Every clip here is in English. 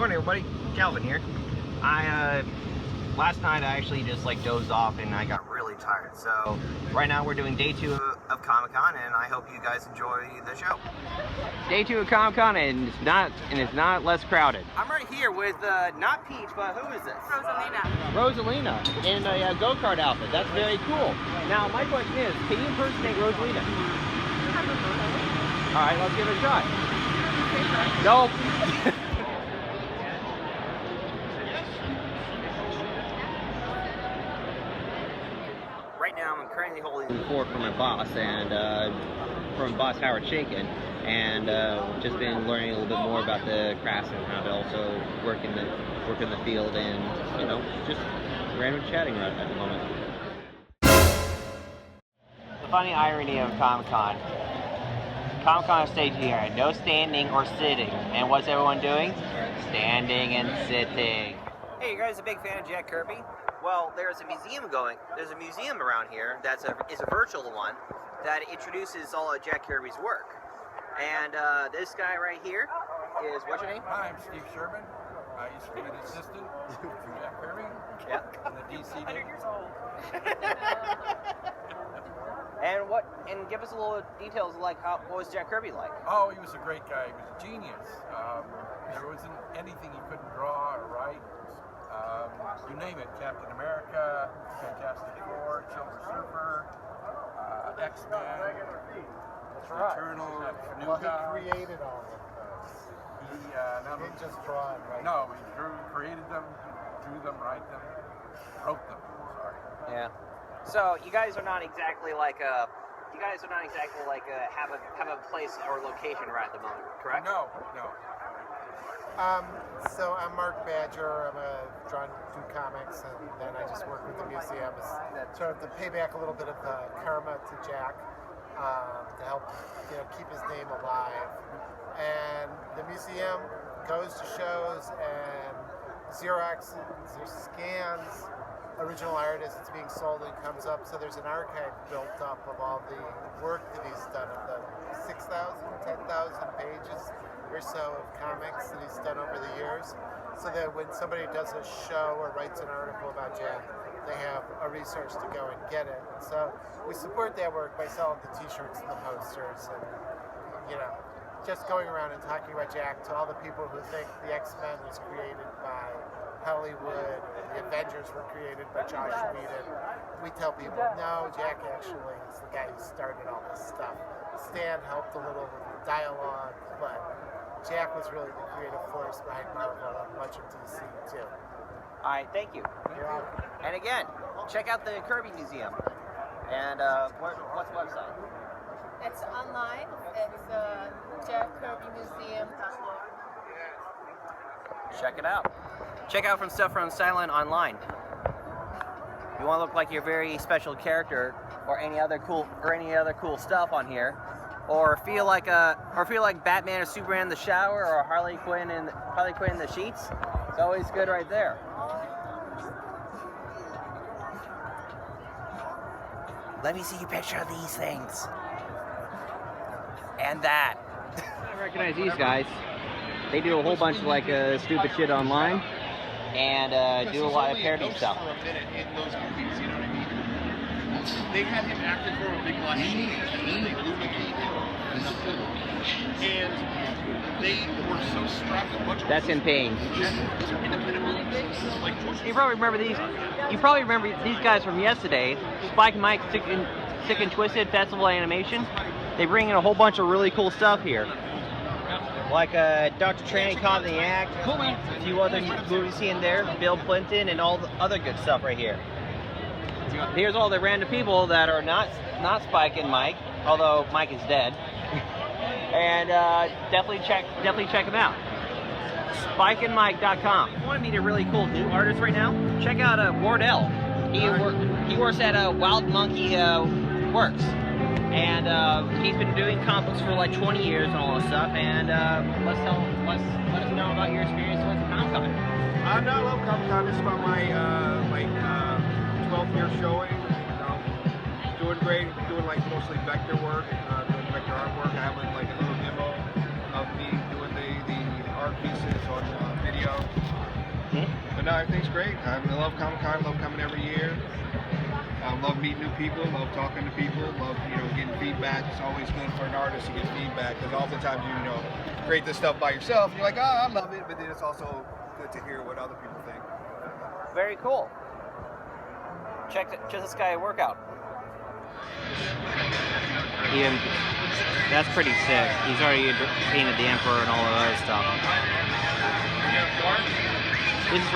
Morning, everybody. Calvin here. Last night I actually just dozed off and I got really tired. So right now we're doing day 2 of Comic-Con, and I hope you guys enjoy the show. Day 2 of Comic-Con, and it's not less crowded. I'm right here with not Peach, but who is this? Rosalina in a go-kart outfit. That's very cool. Now my question is, can you impersonate Rosalina? All right, let's give it a shot. Nope. Right now I'm currently holding the fort from my boss, and from boss Howard Shakin, and just been learning a little bit more about the crafts and how to also work in the field, and just random chatting right at the moment. The funny irony of Comic-Con. Comic-Con stage here, no standing or sitting, and what's everyone doing? Standing and sitting. Hey, you guys a big fan of Jack Kirby? Well, there's a museum around here that's a virtual one that introduces all of Jack Kirby's work. And this guy right here is, what's your name? Hi, I'm Steve Sherman. I used to be an assistant to Jack Kirby in the DC days. 100 years old. And give us a little details like what was Jack Kirby like? Oh, he was a great guy. He was a genius. There wasn't anything he couldn't draw or write. You name it, Captain America, Fantastic Four, Silver Surfer, X-Men, Eternal, New Well, Guy. he created all of those. He didn't just draw and write. No, he created them, drew them, wrote them. Sorry. Yeah. So you guys are not exactly have a place or location right at the moment, correct? No. So I'm Mark Badger. I'm do comics, and then I just work with the museum as sort of to pay back a little bit of the karma to Jack, to help keep his name alive. And the museum goes to shows and Xerox scans original art as it's being sold and comes up. So there's an archive built up of all the work that he's done, of the 6,000, 10,000 pages or so of comics that he's done over the years, so that when somebody does a show or writes an article about Jack, they have a resource to go and get it. And so we support that work by selling the t-shirts and the posters, and just going around and talking about Jack to all the people who think the X-Men was created by Hollywood, the Avengers were created by Josh Whedon. We tell people, no, Jack actually is the guy who started all this stuff. Stan helped a little with the dialogue, but Jack was really the creative force behind Marvel and much of DC too. All right, thank you. You're welcome. And again, check out the Kirby Museum. And what's the website? It's online. It's jackkirbymuseum.org. Check it out. Check out stuff from Silent Online. You want to look like your very special character, or any other cool stuff on here, or feel like Batman or Superman in the shower, or Harley Quinn in the sheets. It's always good right there. Let me see a picture of these things. And that. I recognize these guys. They do a whole bunch of stupid shit online, and do a lot of parody stuff. For a minute in those movies, you know what I mean? They had him acting for a big black sheep, and then they lubricate him in the film. And they were so strapped with a bunch of That's in pain. independent movies. Like George You probably remember these guys from yesterday. Spike and Mike, Sick and Twisted Festival Animation. They bring in a whole bunch of really cool stuff here. Like Dr. Tranny Caught in the Act, a few other movies here and there, Bill Clinton, and all the other good stuff right here. Here's all the random people that are not Spike and Mike, although Mike is dead. And definitely check them out. SpikeandMike.com. If you want to meet a really cool new artist right now, check out Wardell. He works at Wild Monkey Works. And he's been doing comic books for 20 years and all this stuff. And let us know about your experience with Comic-Con. I love Comic-Con. This is about my 12th year showing. Doing great. Doing mostly vector work, doing vector artwork. I have a little demo of me doing the art pieces on video. But no, everything's great. I love Comic-Con. Love coming every year. Love meeting new people. Love talking to people. Love getting feedback. It's always good for an artist to get feedback because oftentimes you create this stuff by yourself. And you're like, oh, I love it, but then it's also good to hear what other people think. Very cool. Check this guy workout. That's pretty sick. He's already painted the Emperor and all of that stuff. This is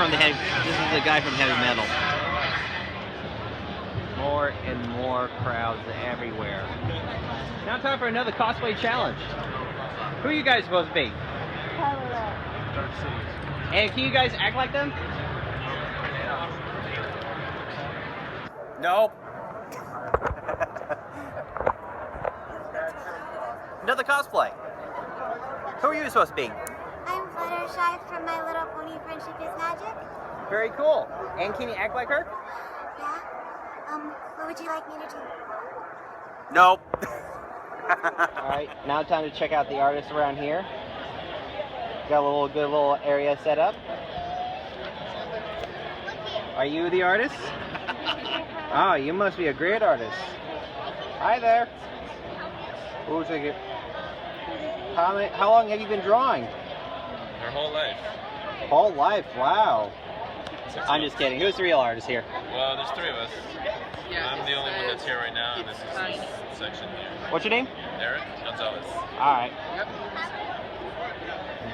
the guy from Heavy Metal. More and more crowds everywhere. Now time for another cosplay challenge. Who are you guys supposed to be? And can you guys act like them? Nope. Another cosplay. Who are you supposed to be? I'm Fluttershy from My Little Pony Friendship is Magic. Very cool. And can you act like her? Yeah. What would you like me to do? Nope. Alright, now time to check out the artists around here. Got a good little area set up. Are you the artist? Oh, you must be a great artist. Hi there. Who's it? How long have you been drawing? Our whole life. Whole life, wow. I'm just kidding. Who's the real artist here? Well, there's three of us. I'm the only one that's here right now, and this is this section here. What's your name? Eric Gonzalez. Alright.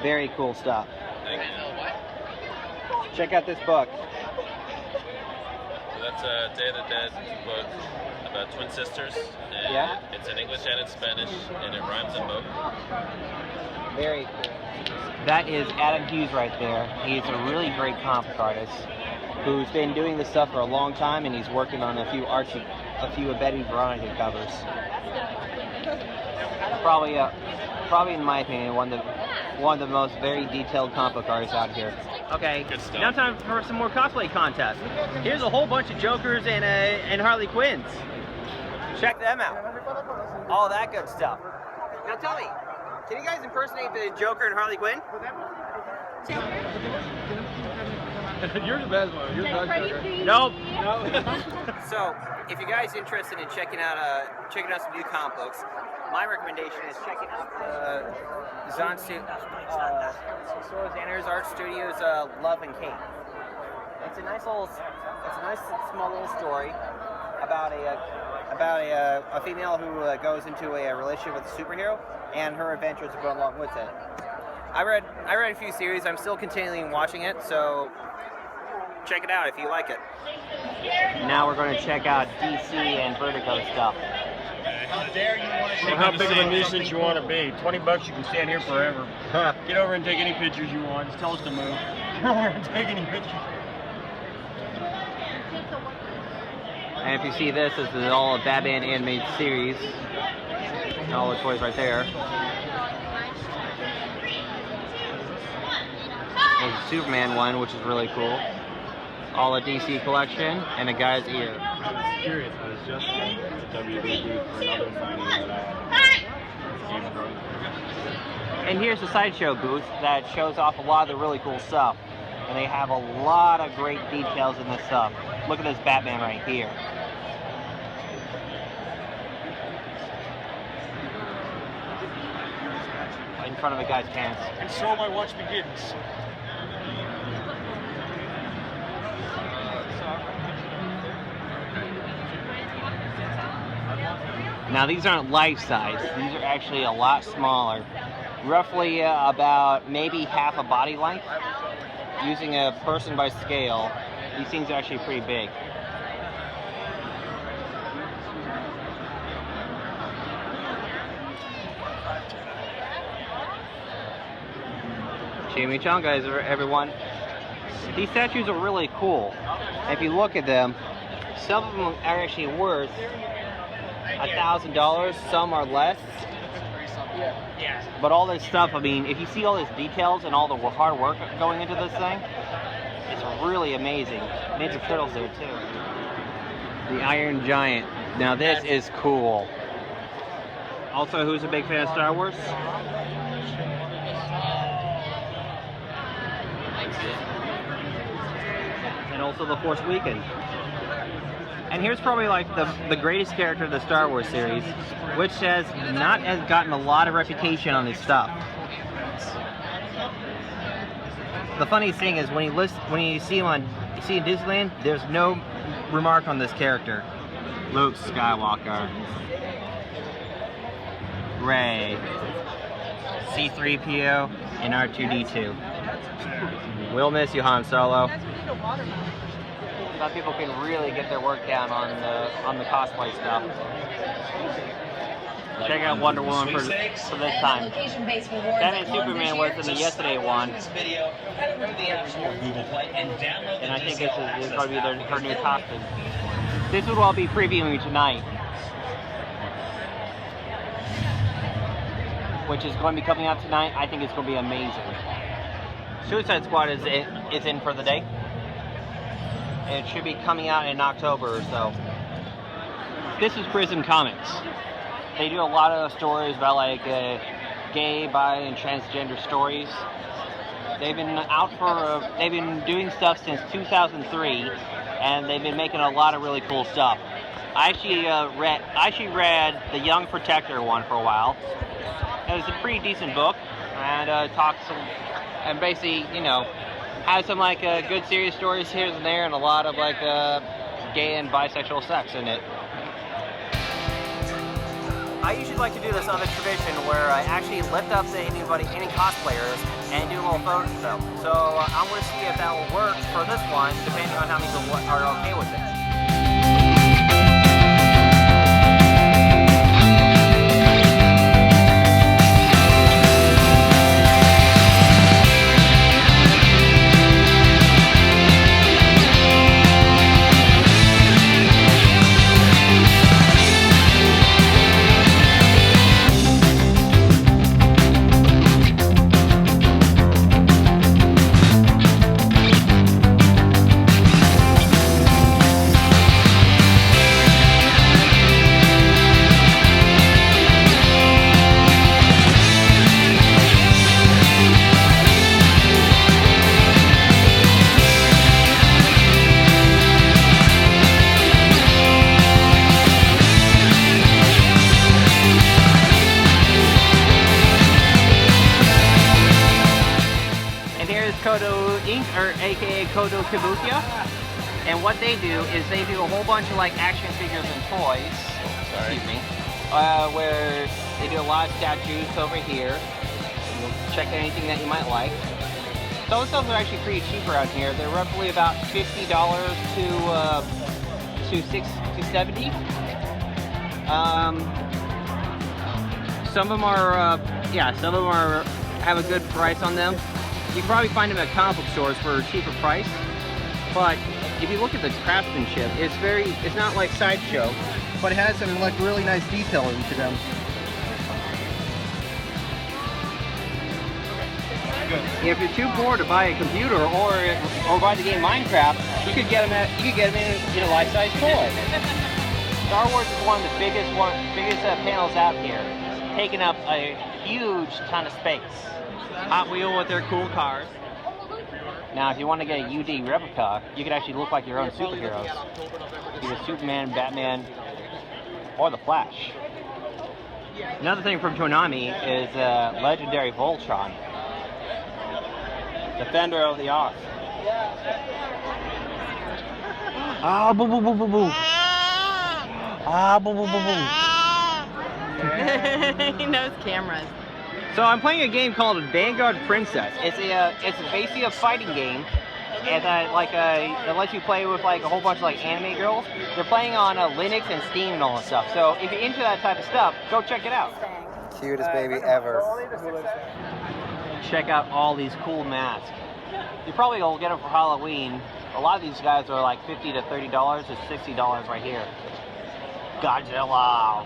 Very cool stuff. Thank you. Check out this book. So that's a Day of the Dead book about twin sisters. And Yeah? It's in English and in Spanish, and it rhymes in both. Very cool. That is Adam Hughes right there. He's a really great comic artist who's been doing this stuff for a long time, and he's working on a few of Betty Veronica covers. Probably in my opinion, one of the most very detailed comic book artists out here. Okay, Good stuff. now time for some more cosplay contests. Here's a whole bunch of Jokers and Harley Quinns. Check them out. All that good stuff. Now tell me, can you guys impersonate the Joker and Harley Quinn? You're the best one. You're the best Joker. Nope. So, if you guys are interested in checking out some new comic books, my recommendation is checking out Xander's Art Studios Love and Kate. It's a nice small little story about a female who goes into a relationship with a superhero and her adventures that go along with it. I read a few series. I'm still continuing watching it, so check it out if you like it. Now we're going to check out DC and Vertigo stuff. Well, how big of a nuisance you want to be? $20, you can stand here forever. Get over and take any pictures you want. Just tell us to move. Get over and take any pictures. And if you see this is all a Batman animated series. All the toys right there. There's a Superman one, which is really cool. All a DC collection, and a guy's ear. I was curious. I was just at the WB booth for another signing that I had. And here's the Sideshow booth that shows off a lot of the really cool stuff. And they have a lot of great details in this stuff. Look at this Batman right here. In front of a guy's pants. And so my watch begins. Now these aren't life size. These are actually a lot smaller. Roughly about maybe half a body length. Using a person by scale, these things are actually pretty big. Chimichangas, everyone. These statues are really cool. If you look at them, some of them are actually worth $1,000, some are less. But all this stuff, I mean, if you see all these details and all the hard work going into this thing, it's really amazing. Ninja Turtles there too. The Iron Giant. Now this is cool. Also, who's a big fan of Star Wars? And also The Force Awakens. And here's probably like the greatest character of the Star Wars series, which has gotten a lot of reputation on his stuff. The funniest thing is when you see him in Disneyland, there's no remark on this character. Luke Skywalker, Rey, C-3PO, and R2-D2. We'll miss you, Han Solo. Some people can really get their work down on the cosplay stuff. Check out Wonder Woman for this time. Batman Superman was in the yesterday one, and I think this is going to be her new costume. This is what I'll be previewing tonight, which is going to be coming out tonight. I think it's going to be amazing. Suicide Squad is in for the day. It should be coming out in October or so. This is Prism Comics. They do a lot of stories about like gay, bi, and transgender stories. They've been they've been doing stuff since 2003, and they've been making a lot of really cool stuff. I actually read the Young Protector one for a while. It was a pretty decent book, and and basically, you know, has some like good serious stories here and there, and a lot of like gay and bisexual sex in it. I usually like to do this on the tradition where I actually lift up to any cosplayers and do a little photo show. So I'm going to see if that will work for this one, depending on how many people are okay with it. Kodo Inc., or aka Kodo Kabukiya, and what they do is they do a whole bunch of like action figures and toys, excuse me, where they do a lot of statues over here. You'll check anything that you might like. Some of the stuff are actually pretty cheap around here. They're roughly about $50 to $70. Some of them are, have a good price on them. You can probably find them at comic book stores for a cheaper price, but if you look at the craftsmanship, it's not like Sideshow, but it has some like really nice detailing to them. If you're too poor to buy a computer or buy the game Minecraft, you could get them in a life-size toy. Star Wars is one of the biggest panels out here, taking up a huge ton of space. Hot Wheel with their cool cars. Now, if you want to get a UD replica, you could actually look like your own superheroes. Either Superman, Batman, or the Flash. Another thing from Toonami is legendary Voltron, Defender of the Earth. Ah, boo boo boo boo boo. Ah, boo boo boo boo. He knows cameras. So I'm playing a game called Vanguard Princess. It's basically a fighting game, and that lets you play with like a whole bunch of like anime girls. They're playing on Linux and Steam and all that stuff. So if you're into that type of stuff, go check it out. Cutest baby ever. Check out all these cool masks. You probably will get them for Halloween. A lot of these guys are like $50 to $30 to $60 right here. Godzilla!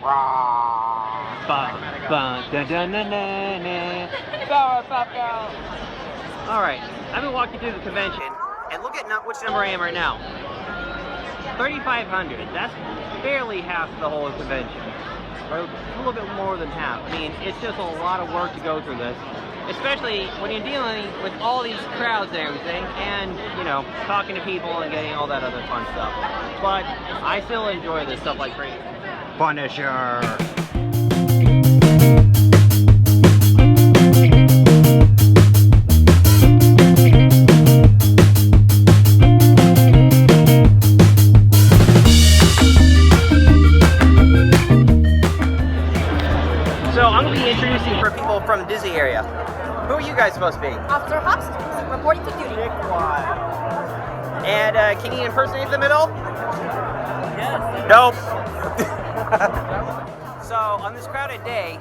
Alright, I've been walking through the convention, and look at which number I am right now. 3,500. That's barely half the whole convention. Or a little bit more than half. I mean, it's just a lot of work to go through this. especially when you're dealing with all these crowds and everything, and, you know, talking to people and getting all that other fun stuff. But I still enjoy this stuff like crazy. Punisher! So I'm going to be introducing for people from the Disney area. Who are you guys supposed to be? Officer Hobbs, reporting to duty. And can you impersonate them at all? Yes. Nope. So on this crowded day,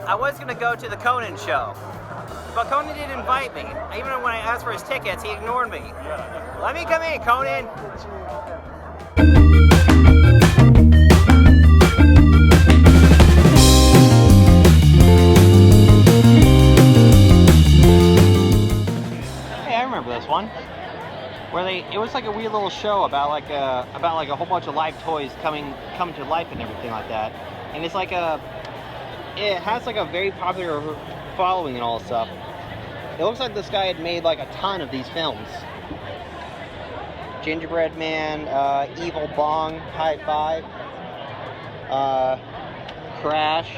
I was going to go to the Conan show. But Conan didn't invite me. Even when I asked for his tickets, he ignored me. Let me come in, Conan. Hey, I remember this one. Where it was like a weird little show about like a whole bunch of live toys coming to life and everything like that. And it's like it has like a very popular following and all this stuff. It looks like this guy had made like a ton of these films. Gingerbread Man, Evil Bong, High Five, Crash,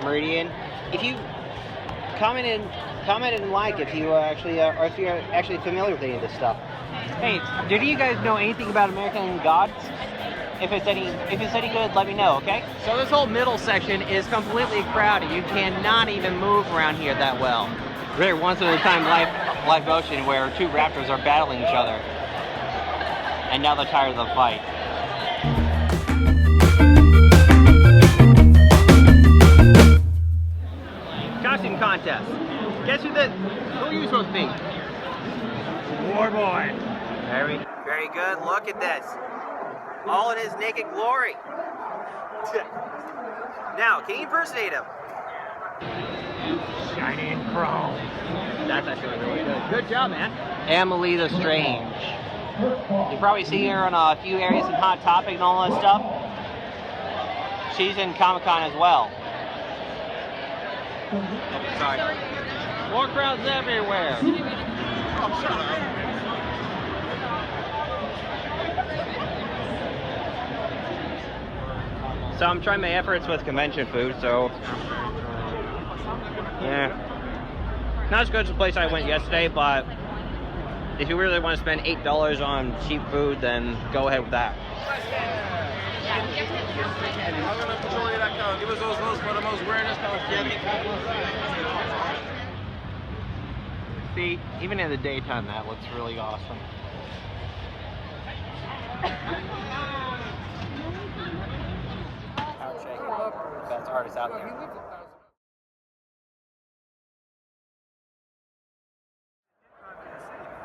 Meridian. If you comment and like if you actually or if you're actually familiar with any of this stuff. Hey, did you guys know anything about American Gods? If it's any good, let me know, okay? So this whole middle section is completely crowded. You cannot even move around here that well. Rare once in a time live motion where two raptors are battling each other. And now they're tired of the fight. Costume contest. Guess who are you supposed to be? War boy. Very good. Look at this. All in his naked glory. Now, can you impersonate him? Shiny and chrome. That's actually really good. Good job, man. Emily the Strange. You probably see her on a few areas in Hot Topic and all that stuff. She's in Comic-Con as well. Sorry. More crowds everywhere. Oh, shut up. So I'm trying my efforts with convention food, so yeah. Not as good as the place I went yesterday, but if you really want to spend $8 on cheap food, then go ahead with that. Give us those votes for the most weirdest See, even in the daytime, that looks really awesome. Best artist out there.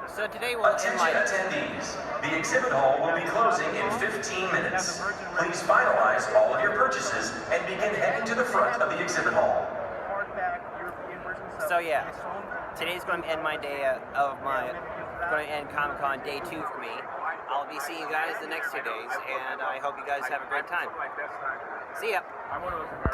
So today we'll Attention attendees, the exhibit hall will be closing in 15 minutes. Please finalize all of your purchases and begin heading to the front of the exhibit hall. So yeah, today's going to end my day going to end Comic-Con day 2 for me. I'll be seeing you guys the next 2 days, and I hope you guys have a great time. See ya.